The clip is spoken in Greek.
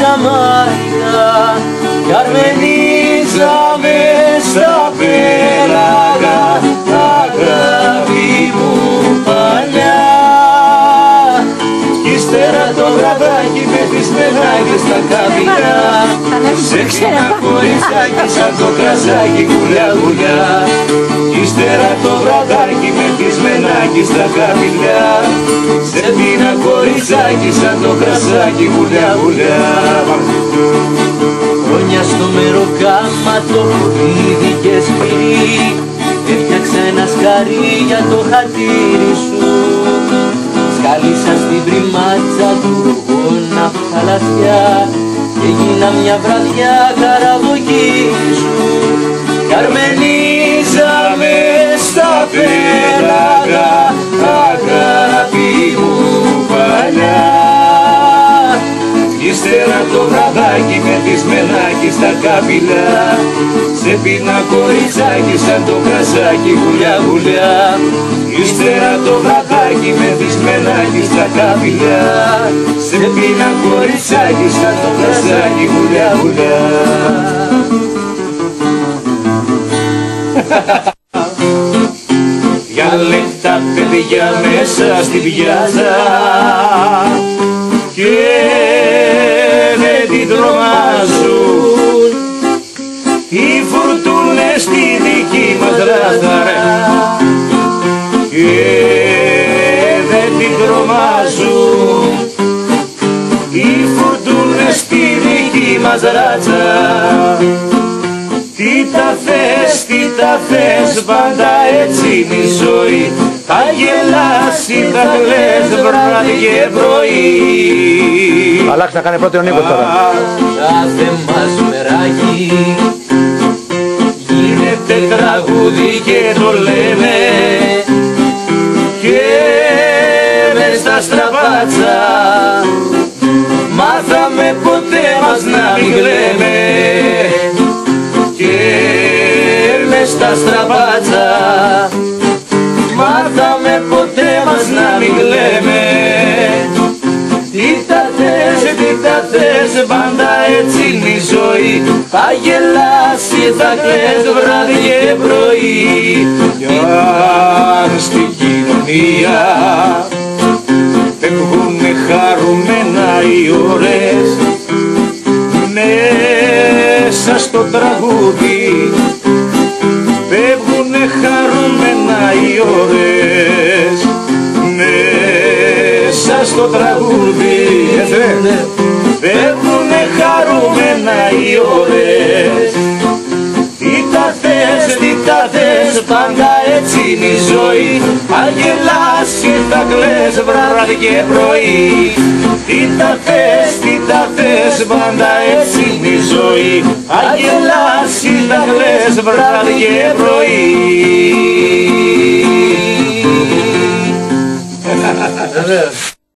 Τζαμάικα κι αρμενίζαμε στα πέλαγα, αγάπη μου παλιά. Κι ύστερα το βραδάκι μεθυσμενάκι στα καμιλιά, σεξινα κοριτσάκι σαν το κρασάκι γουλιά γουλιά. Κι ύστερα το βραδάκι μεθυσμενάκι στα καμιλιά, σεξινα κοριτσάκι σαν το κρασάκι γουλιά γουλιά. Χρόνια στο μεροκάματο φοβίδι και σπυρί, έφτιαξα ένα σκαρί για το χατήρι σου. Σκάλισα στην πριμάτσα του γόνα θαλασσιά και έγινα μια βραδιά καραβοκή σου. Καρμενίζαμε στα πέλαγα, αγάπη μου παλιά. Ύστερα το βραδάκι μεθυσμενάκι στα καπηλιά, σε πίνα κοριτσάκι σαν το κρασάκι γουλιά γουλιά. Ύστερα το βραδάκι μεθυσμενάκι στα καπηλιά, σε πίνα κοριτσάκι σαν το κρασάκι γουλιά γουλιά. Για λεπτά παιδιά μέσα στην πιάζα και δεν την τρομάζουν οι φουρτούνες στη δική μας ράτσα και δεν την τρομάζουν οι φουρτούνες στη δική μας ράτσα. Τι τα θες, πάντα έτσι είναι η ζωή, θα γελάσει, θα κλαις βράδυ και πρωί. Αλλάξτε να κάνει πρώτη ο Νίκος τώρα. Κάθε μας μεράκι γίνεται τραγούδι και το λέμε και μες στα στραπάτσα μάθαμε ποτέ μας να μην κλαίμε. Στα στραπάτσα μάθαμε ποτέ μας να μην κλαίμε. Τι τα θες, πάντα έτσι είναι η ζωή, θα γελάσει, θα κλαις βράδυ και πρωί. Κι αν στην κοινωνία φεύγουνε χαρούμενα οι ώρες, μέσα στο τραγούδι φεύγουνε χαρούμενα οι ώρες, μέσα στο τραγούδι φεύγουνε χαρούμενα οι ώρες. Τι τα θες, πάντα έτσι είναι η ζωή, θα γελάσει, θα κλαις βράδυ και πρωί. Τι τα θες, πάντα έτσι είναι η ζωή, θα γελάσει, θα κλαις βράδυ και πρωί.